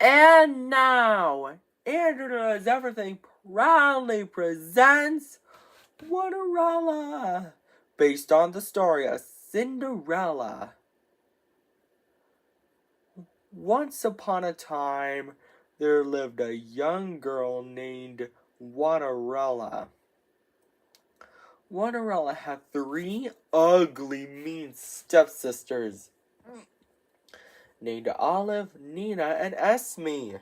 And now, Andrew Does Everything proudly presents Cinderella, based on the story of Cinderella. Once upon a time, there lived a young girl named Cinderella. Cinderella had 3 ugly, mean stepsisters named Olive, Nina, and Esme.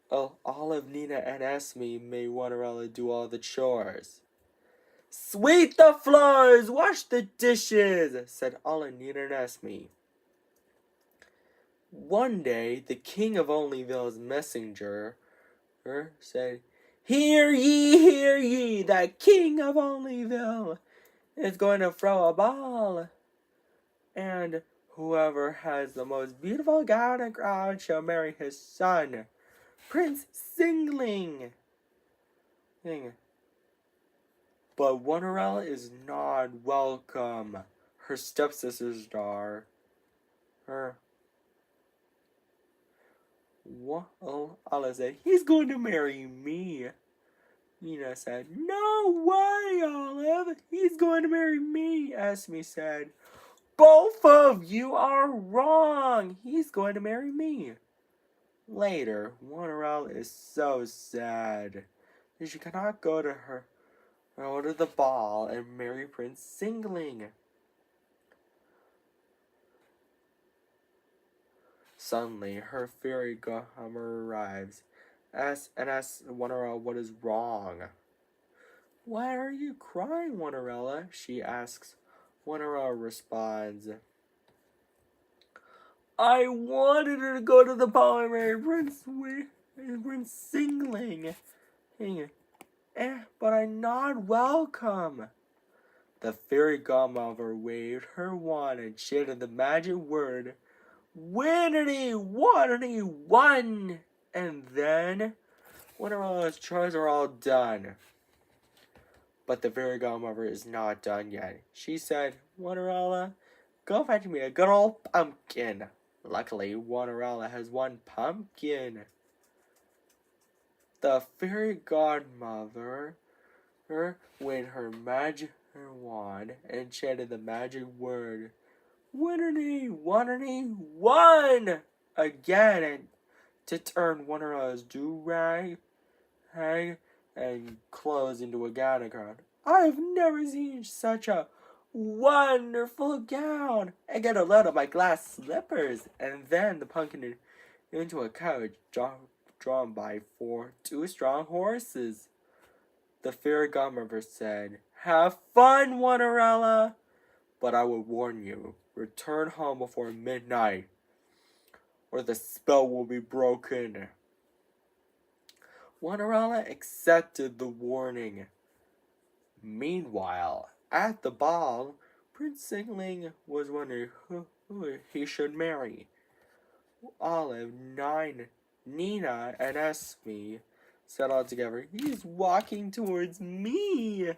Olive, Nina, and Esme made Cinderella do all the chores. "Sweep the floors, wash the dishes," said Olive, Nina, and Esme. One day, the king of Onlyville's messenger said, hear ye, the king of Onlyville is going to throw a ball. And whoever has the most beautiful gown and crown shall marry his son, Prince Singling. But Cinderella is not welcome. Her stepsisters are. Olive said, he's going to marry me. Nina said, no way, Olive. He's going to marry me. Esme said, both of you are wrong. He's going to marry me. Later, Cinderella is so sad that she cannot go to the ball and marry Prince Singling. Suddenly, her fairy godmother arrives and asks Cinderella what is wrong. Why are you crying, Cinderella? She asks. Cinderella responds, I wanted her to go to the ball and marry Prince Singling, but I'm not welcome. The fairy godmother waved her wand and chanted the magic word, Winnity, Waterity, one! And then, Cinderella's chores are all done. But the fairy godmother is not done yet. She said, Cinderella, go fetch me a good old pumpkin. Luckily, Cinderella has one pumpkin. The fairy godmother waved her magic wand and chanted the magic word, Winnity, Waterity, one! Again, and to turn Cinderella's do-rag and clothes into a gown. I've never seen such a wonderful gown. I get a load of my glass slippers, and then the pumpkin into a carriage drawn by 2 strong horses. The fairy godmother said, have fun, Cinderella, but I will warn you, return home before midnight, or the spell will be broken. Cinderella accepted the warning. Meanwhile, at the ball, Prince Singling was wondering who he should marry. Olive, Nina, and Esme said all together, he's walking towards me.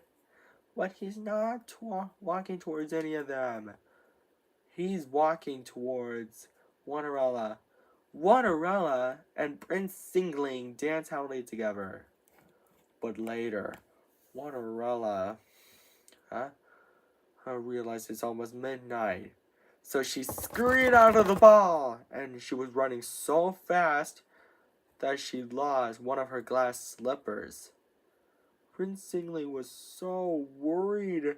But he's not walking towards any of them. He's walking towards Cinderella. Cinderella and Prince Singling dance happily together. But later, Cinderella realized it's almost midnight. So she scurried out of the ball, and she was running so fast that she lost one of her glass slippers. Prince Singling was so worried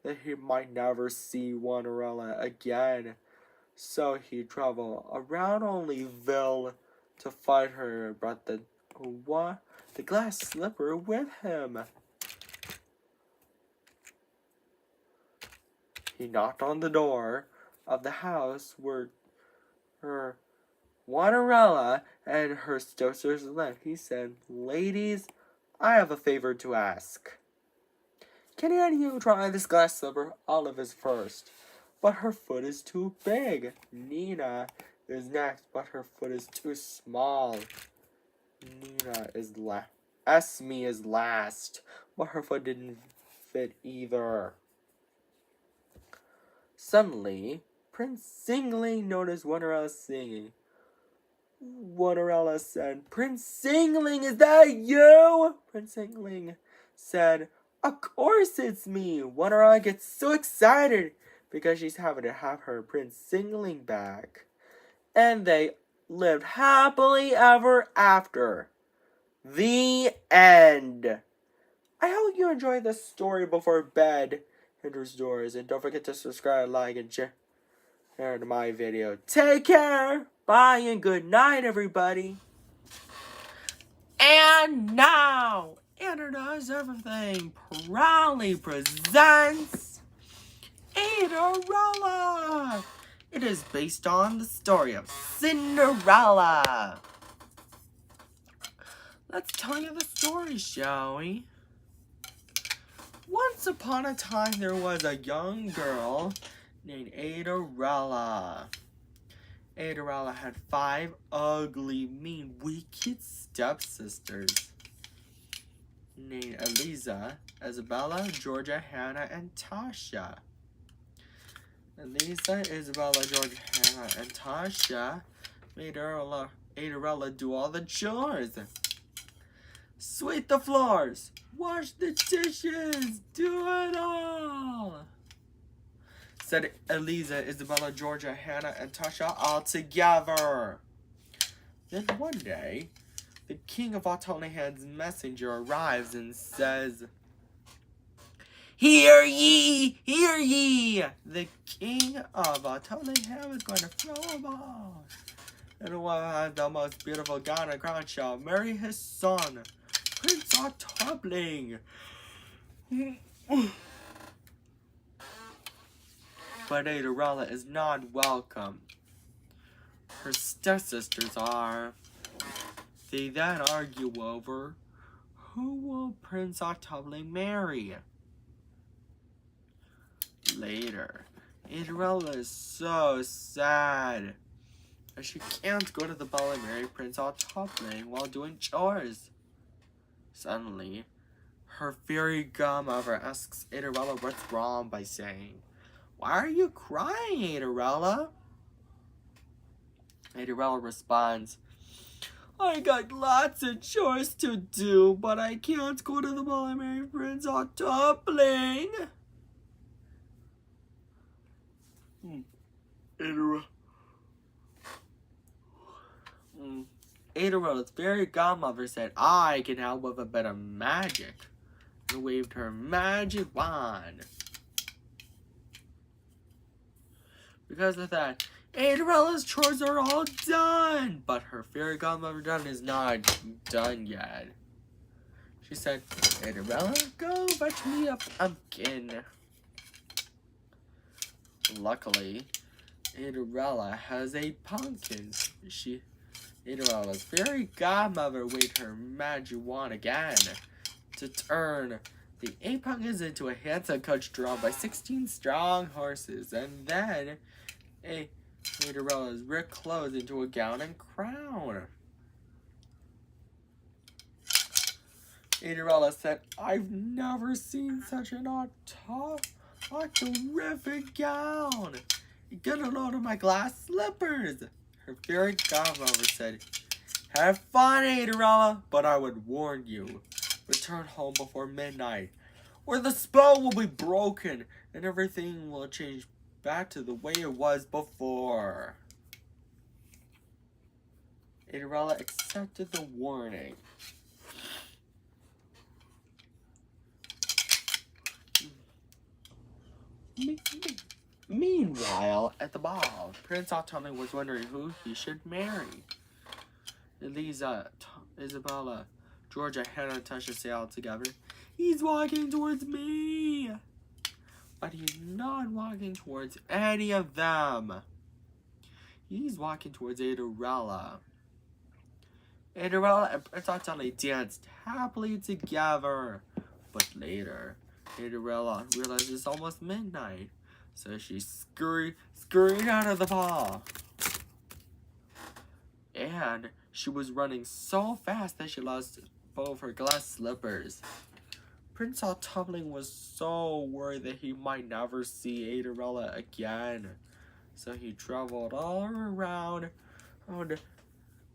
that he might never see Cinderella again. So he traveled around Onlyville to find her and brought the glass slipper with him. He knocked on the door of the house where her Cinderella and her stepsisters lived. He said, ladies, I have a favor to ask. Can any of you try this glass slipper? Olive is first, but her foot is too big. Nina is next, but her foot is too small. Esme is last, but her foot didn't fit either. Suddenly, Prince Singling noticed Cinderella singing. Cinderella said, Prince Singling, is that you? Prince Singling said, of course it's me. Cinderella gets so excited because she's having to have her Prince Singling back. And they lived happily ever after. The end. I hope you enjoyed this story before bed enters doors. And don't forget to subscribe, like, and share to my video. Take care. Bye and good night, everybody. And now, Internet Everything proudly presents Cinderella. It is based on the story of Cinderella. Let's tell you the story, shall we? Once upon a time, there was a young girl named Cinderella. Cinderella had 5 ugly, mean, wicked stepsisters named Eliza, Isabella, Georgia, Hannah, and Tasha. Eliza, Isabella, Georgia, Hannah, and Tasha made Cinderella do all the chores. Sweep the floors, wash the dishes, do it all, said Eliza, Isabella, Georgia, Hannah, and Tasha all together. Then one day, the king of Autolihan's messenger arrives and says, Hear ye, hear ye! The king of Autolihan is going to throw a ball. And whoever has the most beautiful gown and crown shall marry his son, Prince Autobling. But Cinderella is not welcome. Her stepsisters are. They then argue over who will Prince Autobling marry. Later, Cinderella is so sad that she can't go to the ball and marry Prince Autobling while doing chores. Suddenly, her fairy godmother asks Cinderella what's wrong by saying, Why are you crying, Cinderella? Cinderella responds, I got lots of chores to do, but I can't go to the ball and marry Prince Autobling. Cinderella's fairy godmother said, I can help with a bit of magic, and waved her magic wand. Because of that, Cinderella's chores are all done, but her fairy godmother is not done yet. She said, Cinderella, go fetch me a pumpkin. Luckily, Cinderella has a pumpkin. Cinderella's fairy godmother waved her magic wand again to turn the 8 pumpkins into a handsome coach drawn by 16 strong horses, and then Cinderella's rich clothes into a gown and crown. Cinderella said, I've never seen such an terrific gown. Get a load of my glass slippers. Her fairy godmother said, Have fun, Cinderella, but I would warn you, return home before midnight, or the spell will be broken and everything will change back to the way it was before. Cinderella accepted the warning. Meanwhile, at the ball, Prince Autobling was wondering who he should marry. Eliza, Isabella, Georgia, Hannah, and Tasha say all together, He's walking towards me! But he's not walking towards any of them. He's walking towards Cinderella. Cinderella and Prince Autobling danced happily together. But later, Cinderella realized it's almost midnight. So she scurried out of the ball. And she was running so fast that she lost both her glass slippers. Prince Autobling was so worried that he might never see Cinderella again. So he traveled all around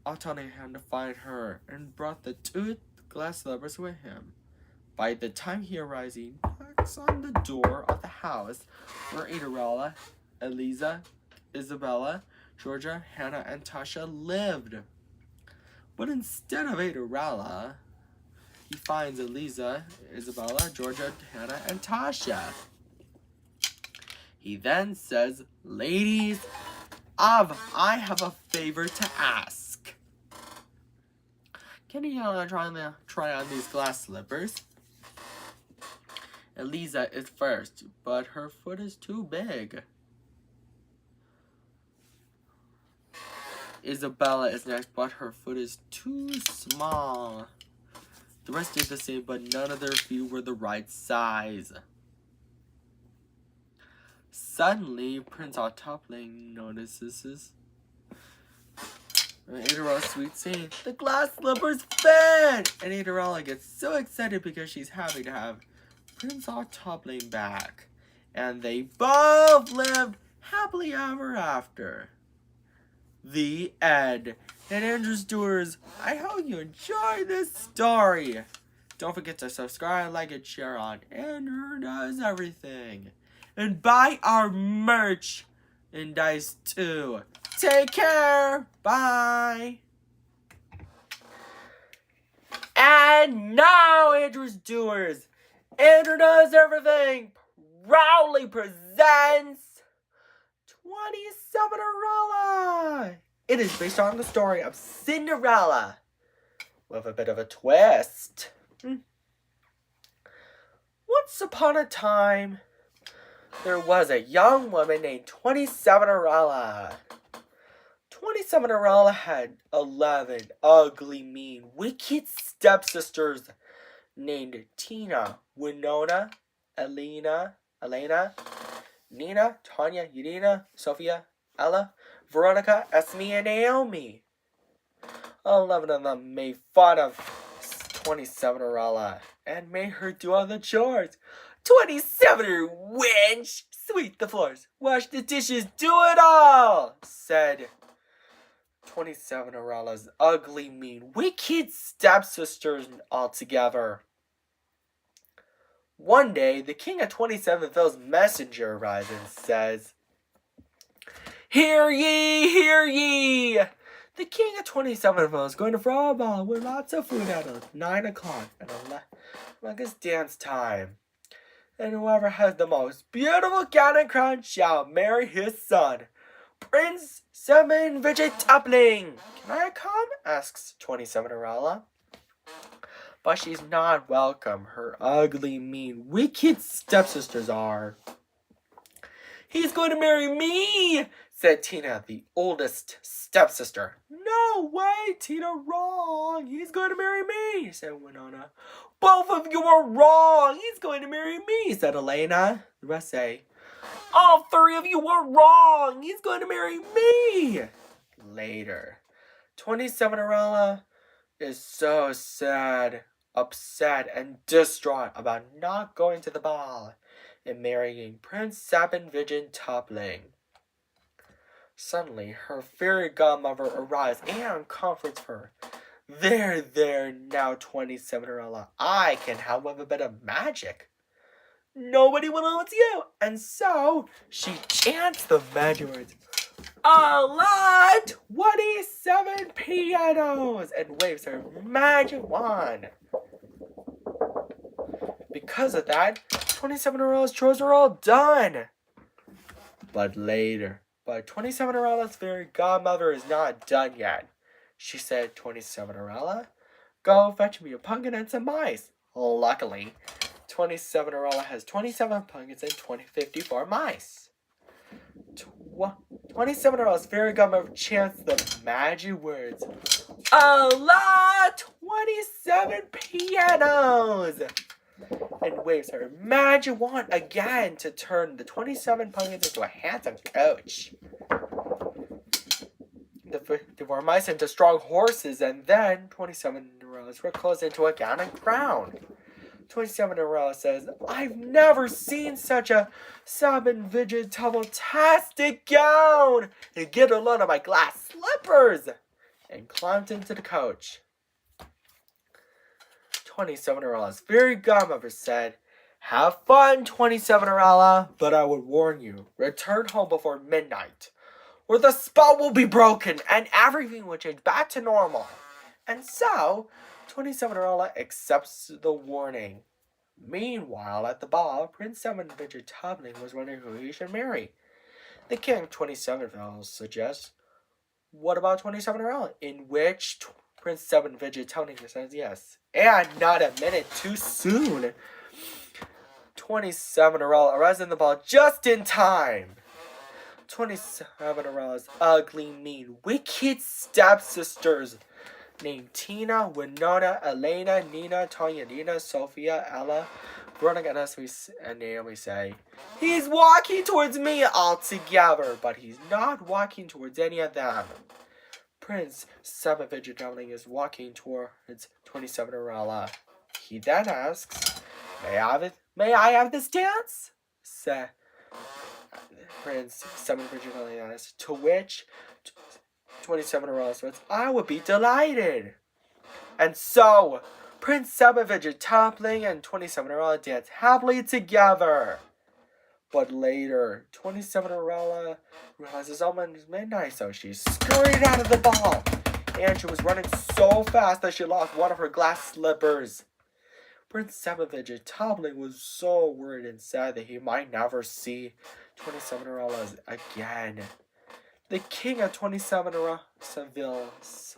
Otani had to find her and brought the two glass slippers with him. By the time he arrives, he knocks on the door of the house where Cinderella, Eliza, Isabella, Georgia, Hannah, and Tasha lived. But instead of Cinderella, he finds Eliza, Isabella, Georgia, Hannah, and Tasha. He then says, "Ladies, I have a favor to ask. Can you try on these glass slippers?" Eliza is first, but her foot is too big. Isabella is next, but her foot is too small. The rest did the same, but none of their feet were the right size. Suddenly, Prince Toppling notices Cinderella's sweet scene. The glass slippers fit! And Cinderella gets so excited because she's happy to have Prince Toppling back. And they both lived happily ever after. The end. And Andrew Stewards, I hope you enjoyed this story. Don't forget to subscribe, like, and share on Andrew Does Everything. And buy our merch and dice too. Take care. Bye. And now, Andrew Stewards, Andrew Does Everything proudly presents 27-erella. It is based on the story of Cinderella with a bit of a twist. Once upon a time, there was a young woman named 27-erella. 27-erella had 11 ugly, mean, wicked stepsisters named Tina, Winona, Elena, Nina, Tanya, Irina, Sophia, Ella, Veronica, Esme, and Naomi. 11 of them made fun of 27-erella and made her do all the chores. 27-er wench! Sweep the floors, wash the dishes, do it all! Said 27-erella's ugly, mean, wicked stepsisters all together. One day, the king of 27ville's messenger arrives and says, "Hear ye, hear ye! The king of 27ville is going to throw a ball with lots of food at 9 o'clock and like it's dance time. And whoever has the most beautiful gown and crown shall marry his son, Prince 7 Vijay Toppling. Can I come?" asks 27-erella. But she's not welcome. Her ugly, mean, wicked stepsisters are. "He's going to marry me," said Tina, the oldest stepsister. "No way, Tina, wrong. He's going to marry me," said Winona. "Both of you are wrong. He's going to marry me," said Elena. The rest say, "All three of you are wrong. He's going to marry me." Later, 27-erella is so sad, upset, and distraught about not going to the ball and marrying Prince 7 Vijay Toppling. Suddenly, her fairy godmother arrives and comforts her. There, now 27-erella, I can help with a bit of magic. Nobody will know it's you." And so, she chants the magic words, "Allah 27 pianos," and waves her magic wand. Because of that, 27-erella's chores are all done. But 27-erella's fairy godmother is not done yet. She said, "27-erella, go fetch me a pumpkin and some mice." Luckily, 27-erella has 27 pumpkins and 54 mice. 27-erella's fairy godmother chants the magic words, "Allah 27 pianos," and waves her magic wand again to turn the 27 pumpkins into a handsome coach. The four mice into strong horses, and then 27-erella's were closed into a gown and crown. 27-erella says, "I've never seen such a 7 Vijay Toppling-tastic gown, and get a load of my glass slippers." and climbed into the coach. 27-year-old's fairy godmother said, "Have fun, 27-year-old, but I would warn you, return home before midnight, or the spell will be broken and everything will change back to normal." And so, 27-year-old accepts the warning. Meanwhile, at the ball, Prince 7 Fidget Toppling was wondering who he should marry. The king of 27 suggests, "What about 27-year-old?" In which Prince 7 Fidget Toppling says yes. And not a minute too soon, 27-year-old arrives in the ball just in time. 27-year-old's ugly, mean, wicked stepsisters named Tina, Winona, Elena, Nina, Tanya, Nina, Sophia, Ella, Veronica, and Naomi say, "He's walking towards me altogether, but he's not walking towards any of them." Prince 7 Fidget Toppling is walking towards 27-year-old. He then asks, May I have this dance?" Said Prince 7 Fidget Toppling asks, to which 27-year-old says, "I would be delighted." And so, Prince 7 Fidget Toppling and 27-year-old dance happily together. But later, 27-year-old realizes it's almost midnight, so she scurried out of the ball. And she was running so fast that she lost one of her glass slippers. Prince 7 Fidget Toppling was so worried and sad that he might never see 27-year-old again. The king of 27 Seville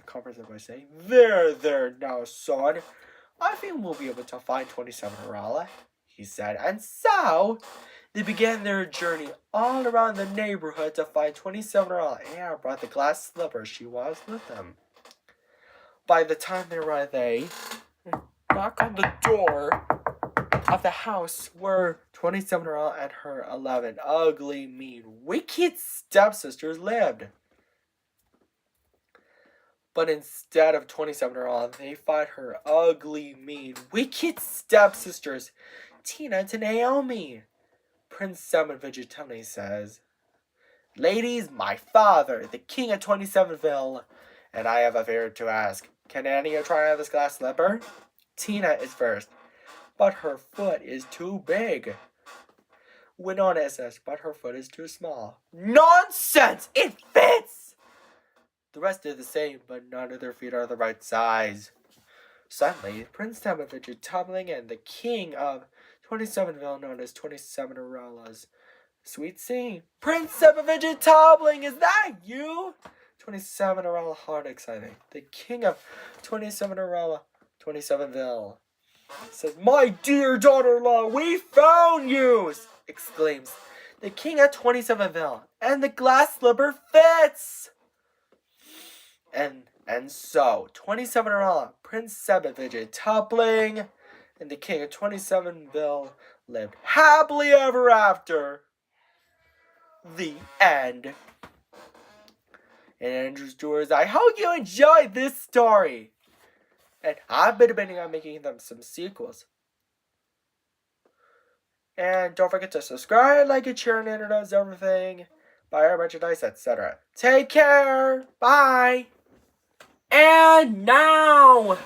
comforted by saying, There, now, son. I think we'll be able to find 27-year-old," he said. And so, they began their journey all around the neighborhood to find 27-year-old and brought the glass slippers she was with them. By the time they arrived, they knocked on the door of the house where 27-year-old and her 11 ugly, mean, wicked stepsisters lived. But instead of 27-year-old, they find her ugly, mean, wicked stepsisters, Tina and Naomi. Prince 7 Fidget Toppling says, "Ladies, my father, the king of 27ville, and I have a favor to ask. Can any of you try on this glass slipper?" Tina is first, but her foot is too big. Winona says, but her foot is too small. Nonsense! It fits! The rest are the same, but none of their feet are the right size. Suddenly, Prince 7 Fidget Toppling and the king of 27ville, known as 27-year-old's sweet singing, "Prince 7 Fidget Toppling, is that you?" 27-year-old heart exciting. The king of 27-year-old 27ville says, "My dear daughter-in-law, we found you!" exclaims the king of 27ville, and the glass slipper fits. And so 27-year-old Prince 7 Fidget Toppling and the king of 27ville lived happily ever after. The end. And Andrew Stewart's, I hope you enjoyed this story. And I've been debating on making them some sequels. And don't forget to subscribe, like, and share, and introduce everything, buy our merchandise, etc. Take care. Bye. And now,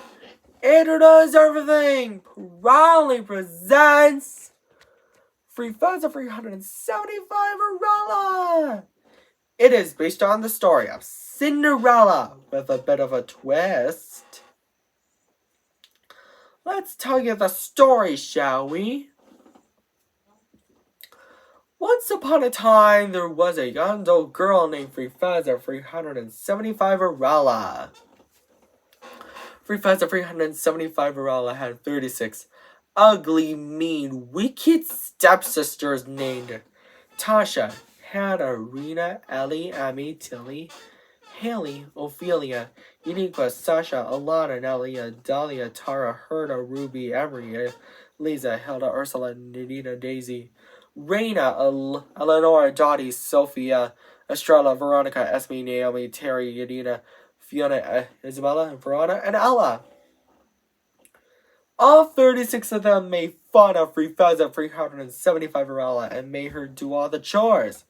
introduce everything proudly presents Free Funds of 375 Cinderella. It is based on the story of Cinderella with a bit of a twist. Let's tell you the story, shall we? Once upon a time, there was a young old girl named Free Funds of 375 Cinderella. Free Funds of 375 Cinderella had 36 ugly, mean, wicked stepsisters named Tasha, Hannah, Rena, Ellie, Amy, Tilly, Haley, Ophelia, Uniqua, Sasha, Alana, Nelia, Dahlia, Tara, Herda, Ruby, Emery, Lisa, Hilda, Ursula, Nadina, Daisy, Raina, Eleanor, Dottie, Sophia, Estrella, Veronica, Esme, Naomi, Terry, Yadina, Fiona, Isabella, Verona, and Ella. All 36 of them made fun of Free Funds of 375 Cinderella and made her do all the chores.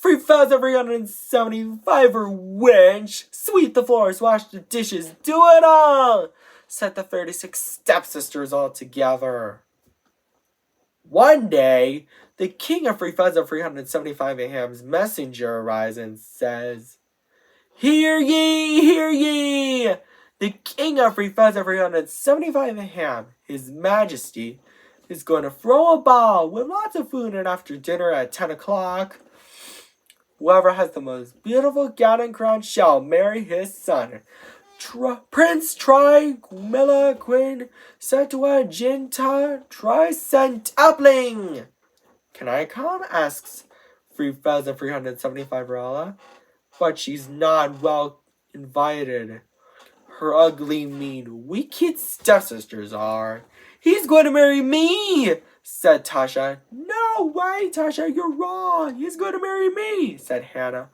3,375 for winch. Sweep the floors, wash the dishes, do it all. Said the 36 stepsisters all together. One day, the king of 3,375 Ham's messenger arises and says, Hear ye, hear ye! The king of 3,375 Ham, his majesty, is going to throw a ball with lots of food, and after dinner at 10 o'clock, whoever has the most beautiful gown and crown shall marry his son. Prince Trimilla Queen Septuaginta Tricentupling. Can I come? Asks 3,375 Rala. But she's not well invited. Her ugly, mean, wicked stepsisters are. He's going to marry me, said Tasha. No way, Tasha, you're wrong. He's going to marry me, said Hannah.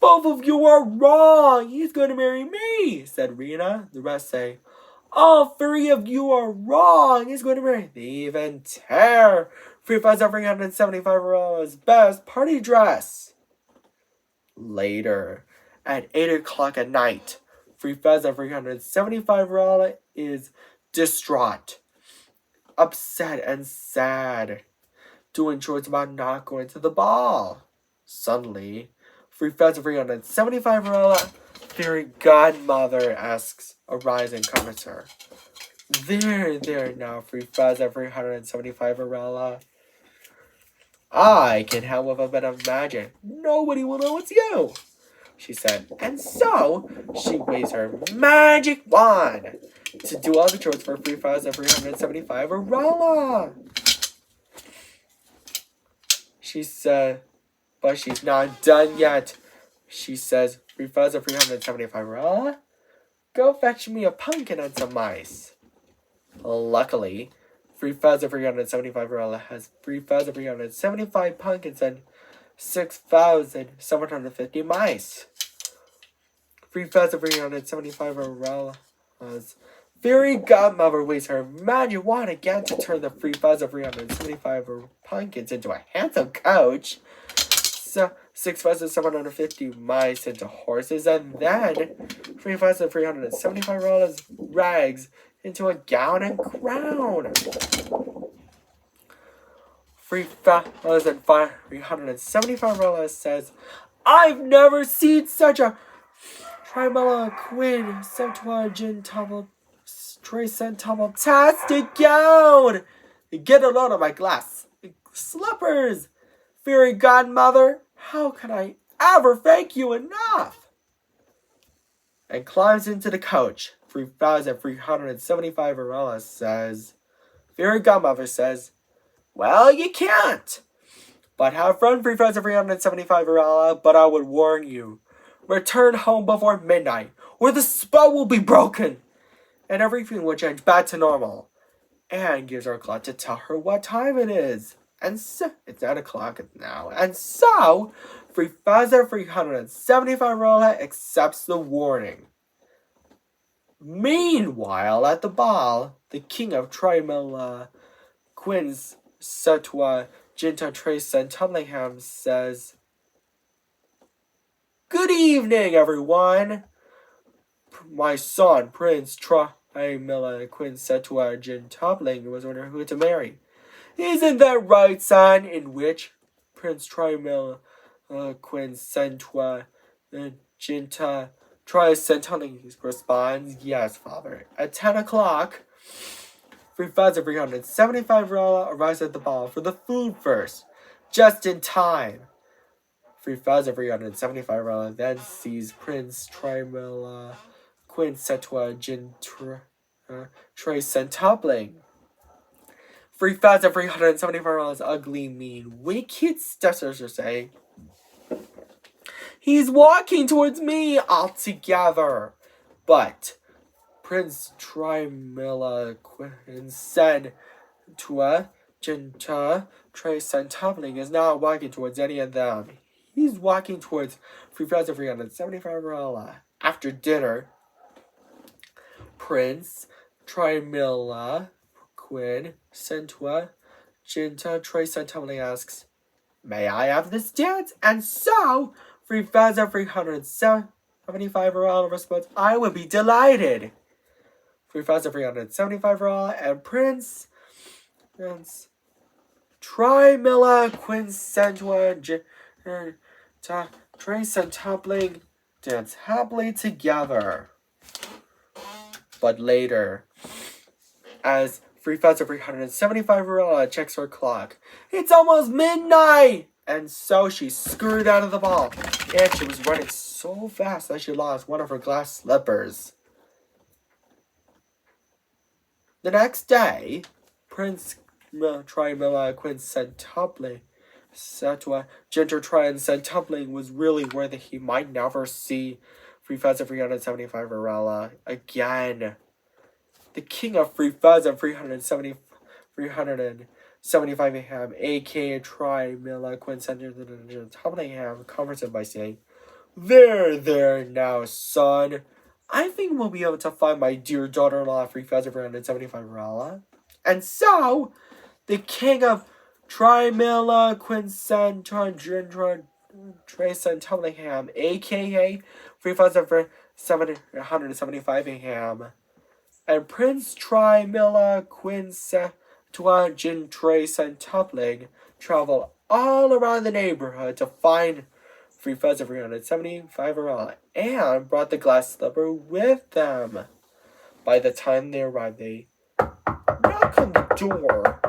Both of you are wrong. He's going to marry me, said Rena. The rest say, all three of you are wrong. He's going to marry. They even tear 3,375 Rolla's best party dress. Later, at 8 o'clock at night, 3,375 Rolla is distraught, upset, and sad, doing chores about not going to the ball. Suddenly, 3,375 Rolla, fairy godmother, asks a rising commenter. There now, 3,375 Rolla. I can help with a bit of magic. Nobody will know it's you, she said. And so, she waves her magic wand to do all the chores for 3,375 Rolla. She said, but she's not done yet. She says, 3,375 Rolla, go fetch me a pumpkin and some mice. Luckily, 3,375 Rolla has 3,375 pumpkins and 6,750 mice. 3,375 Rolla's fairy godmother waves her magic wand again to turn the 3,375 pumpkins into a handsome coach, 6,750 mice into horses, and then 3,375 Rolla's rags into a gown and crown. 3,375 Rolla says, I've never seen such a Trimilla Queen Septuaginta Tricentupling gown. Get a load of my glass slippers, fairy godmother. How can I ever thank you enough? And climbs into the coach. 3,375 Rolla says, fairy godmother says, well, you can't. But have fun, 3,375 Rolla, but I would warn you. Return home before midnight, or the spell will be broken, and everything will change back to normal. And gives her a clock to tell her what time it is. And so, it's 9 o'clock now. And so, 3,375 Rolla accepts the warning. Meanwhile, at the ball, the king of Trimilla, Queen's Septuaginta Tricentupling says, Good evening, everyone. My son, Prince Trimilla, Queen Septuaginta was wondering who to marry. Isn't that right, son? In which Prince Trimilla, Queen Septuaginta Tricentupling responds, Yes, father. At 10 o'clock, 3,375 Rolla arrives at the ball for the food first, just in time. 3,375 Rolla then sees Prince Trimilla, Queen Septuaginta Tricentupling. 3,375 Rolla's ugly, mean, wicked stepsisters say, He's walking towards me altogether. But Prince Trimilla Queen said to Ginta Tricentupling is not walking towards any of them. He's walking towards 3,375 Rolla. After dinner, Prince Trimilla Queen Septuaginta Tricentupling asks, may I have this dance? And so, 3,375 Varala responds, I would be delighted. 3,375 Varala and Prince Trimilla Quincentua Trace and Toppling dance happily together. But later, as 3,375 Varela checks her clock, it's almost midnight! And so she scurried out of the ball, and she was running so fast that she lost one of her glass slippers. The next day, Prince Trimilla Quincentuple Ginger Try and Centupling was really worried that he might never see 3,375 Varela again. The king of 3,375 Ham, aka Trimilla Quincentuple comforted by saying, There now, son. I think we'll be able to find my dear daughter-in-law 3,475 Varela. And so, the king of Trimilla Quincentra Trace and Tullingham, aka 3,775 Ham, and Prince Trimilla Quincentra Trace and Tupling traveled all around the neighborhood to find 3,375 Varela and brought the glass slipper with them. By the time they arrived, they knocked on the door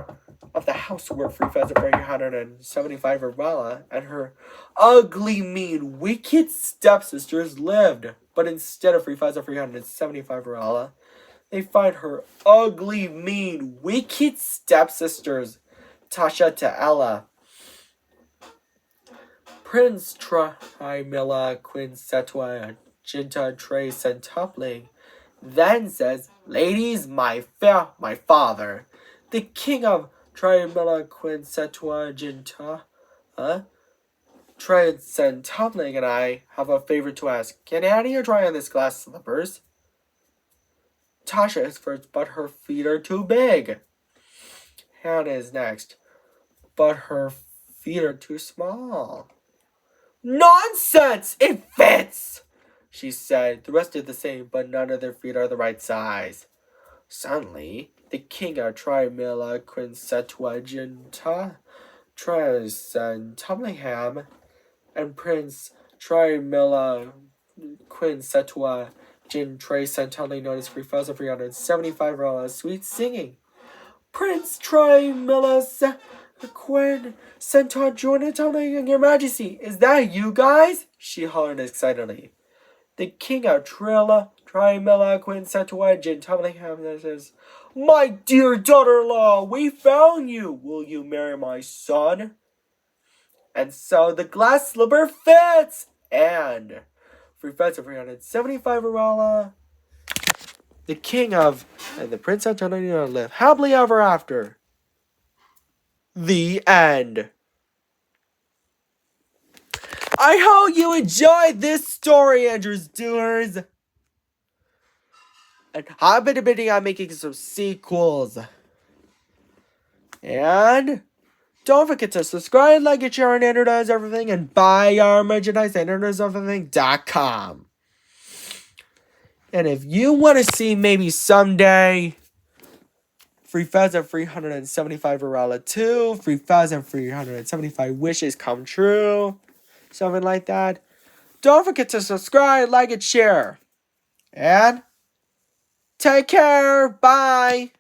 of the house where 3,375 Varela and her ugly, mean, wicked stepsisters lived. But instead of 3,375 Varela, they find her ugly, mean, wicked stepsisters, Tasha to Ella. Prince Trimilla Quincetua Ginta Trace and Tupling then says, Ladies, my father, the king of Trimilla Quincetua Ginta, Trace and Tupling and I have a favor to ask. Can Annie try on this glass slippers? Tasha is first, but her feet are too big. Hannah is next, but her feet are too small. Nonsense! It fits! She said. The rest are the same, but none of their feet are the right size. Suddenly, the king of Trimilla Quincetuaginta, Trace and Tumlingham, and Prince Trimilla Quincetua Jin Trace and Tumling noticed 3,375 sweet singing. Prince Trimilla Quinn Centaur Jordan Tumbling, Your Majesty, is that you guys? She hollered excitedly. The king of Trimilla Quinn Centaur Jin Tumblingham says, My dear daughter-in-law, we found you. Will you marry my son? And so the glass slipper fits. And 3,375 Varela, the king of and the Prince Antonio live happily ever after. The end. I hope you enjoyed this story, Andrews Doers. And I've been debating on making some sequels. And don't forget to subscribe, like, and share on Andrew Does Everything, and buy our merchandise at AndrewDoesEverything.com. And if you want to see maybe someday 3,375 Varela 2, 3,375 wishes come true, something like that, don't forget to subscribe, like, and share. And take care. Bye.